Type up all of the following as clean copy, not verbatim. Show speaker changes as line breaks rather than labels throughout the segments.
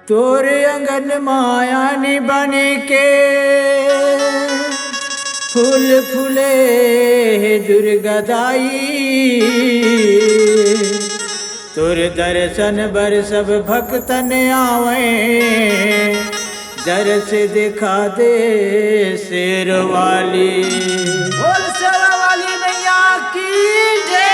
तोरे अंगन मायानी बन के फूल फूले दुर्गा दाई। तोर दर्शन बर सब भक्तन आवे, दर्श दिखा दे शेर वाली। बोल शेर वाली मैया की जय।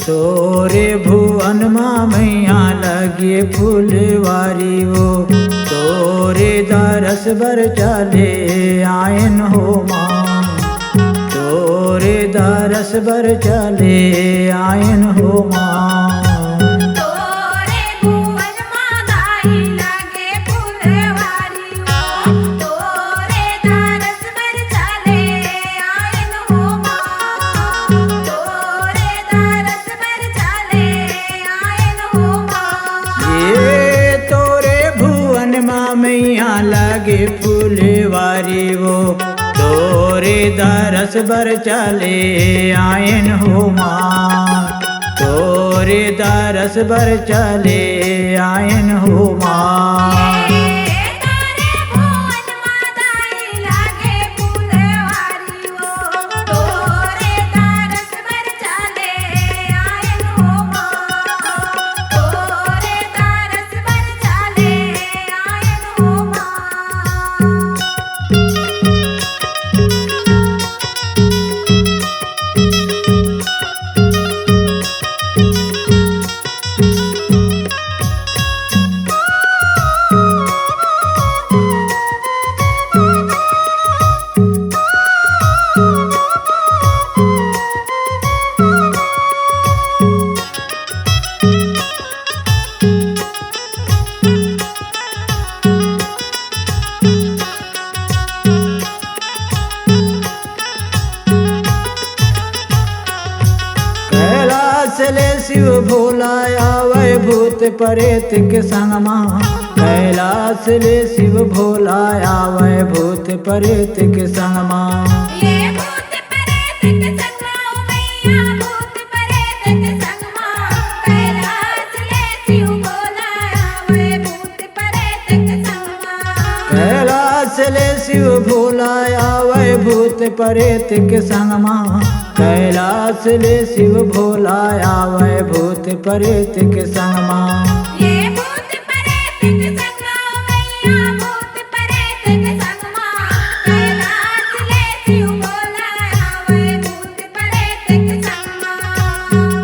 तोरे भुवन माँ मैया लगे फूलवारी वो, तोरे दरस बर चले आयन हो माँ। तोरे दरस बर चले आयन हो माँ। मैया लगे फूलवारी वो, तोरे दरस बर चले आयन हो माँ। तोरे दरस बर चले आयन हो माँ। कैलाश शिव भोला आवे भूत प्रेत के संग माँ। कैलाश ले शिव भोला आवे भूत प्रेत के संग माँ। कैलाश ले शिव भोला आवे भूत प्रेत के संग माँ। कैलाश ले शिव भोला आवे भूत प्रेत के संग माँ।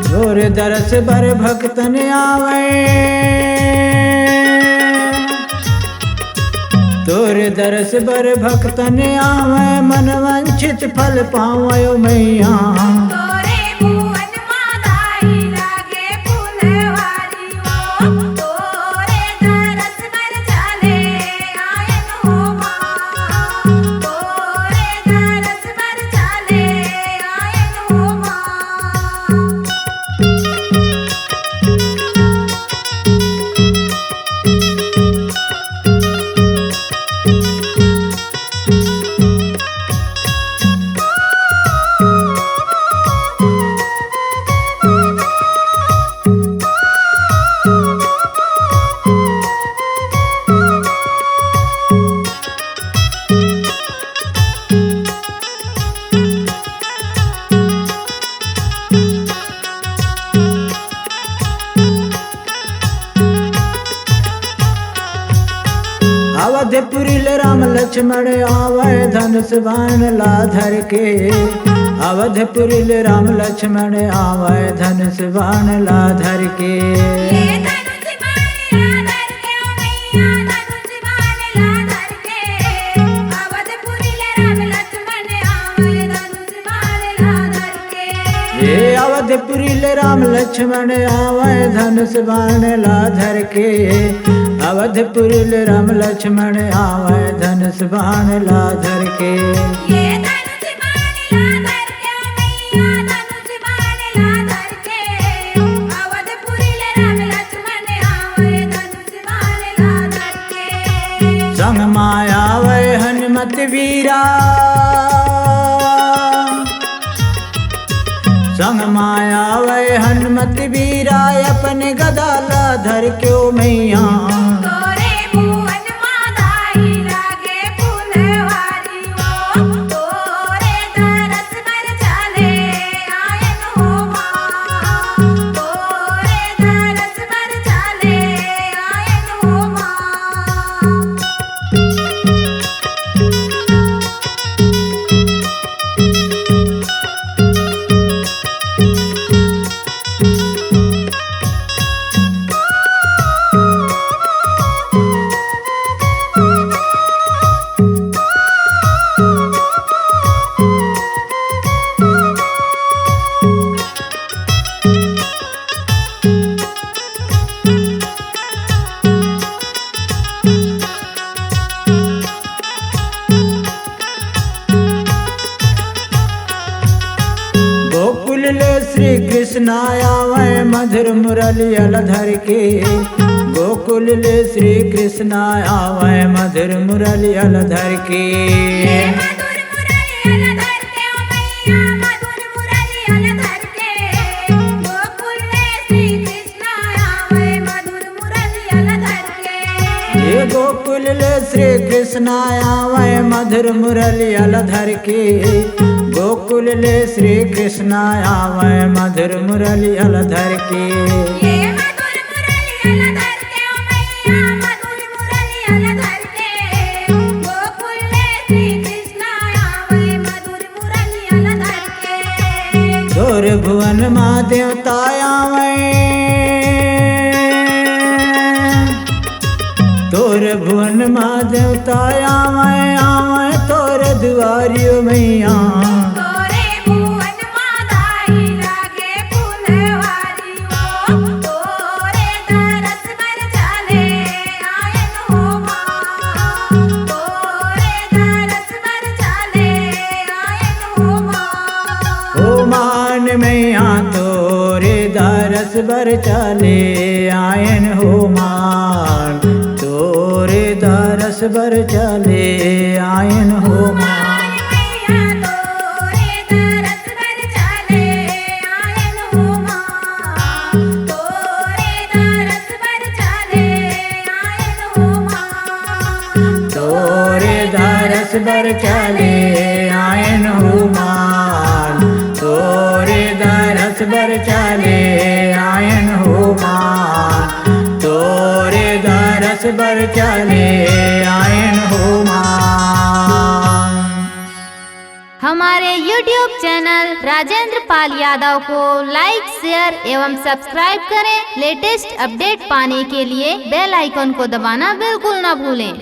तोरे दरस बर भक्तन आवे, तोरे दरस बर भक्तन आवे मन वंचित फल पावयो मैया। अवधपुरी राम लक्ष्मण आवे धनुष बाण ला धर के। अवधपुरी राम लक्ष्मण आवे धनुष बाण ला धर के। अवधपुरी राम लक्ष्मण आवे धनुष बाण ला धर के। अवधपुर राम लक्ष्मण आवे धनुष बाण ला धर के।
ये धनुष बाण ला धर के मैया धनुष बाण ला धर के। अवधपुर राम लक्ष्मण आवे धनुष बाण ला धर के।
संग माया आवे हनुमत वीरा, संग माया आवे हनुमत वीरा अपने गदा ला धर के ओ मैया।
तोरे भुवन मादाई लागे फुलवारी वो, तोरे दरस बर चले आयन हो माँ, तोरे दरस बर चले आयन हो माँ।
गोकुल ले श्री कृष्ण आवे मधुर मुरली धर के। गोकुल ले श्री कृष्ण आवे मधुर मुरली धर के।
ये मधुर मुरली धर के ओ मैया मधुर मुरली धर के। गोकुल में श्री कृष्ण आवे मधुर मुरली धर के।
ये गोकुल ले श्री कृष्ण आवे मधुर मुरली धर के। गोकुल ले श्री कृष्ण आवे मधुर मुरली धर के।
ये मधुर मुरली धर के ओ मैया मधुर मुरली धर के। गोकुल में श्री कृष्ण आवे मधुर मुरली धर के।
तोर भुवन माँ देवता आवे, तोर भुवन माँ देवता आवे आवे तोर दुआरियो मैया।
तोरे भुवन मादाई लागे फुलवारी वो, तोरे दरस बर चले आयन हो माँ, तोरे दरस बर चले आयन हो माँ।
ओ मान मैया तोरे दरस बर चले आयन हो मान, तोरे दरस बर चले आयन हो मान।
मैया तोरे दरस बर चले आयन हो माँ, तोरे दरस बर चले आयन हो माँ।
तोरे दरस बर चले आयन हो मान, तोरे दरस बर चले आयन हो मान, तोरे दरस बर चले आयन हो मान।
हमारे YouTube चैनल राजेंद्र पाल यादव को लाइक शेयर एवं सब्सक्राइब करें। लेटेस्ट अपडेट पाने के लिए बेल आइकन को दबाना बिल्कुल न भूलें।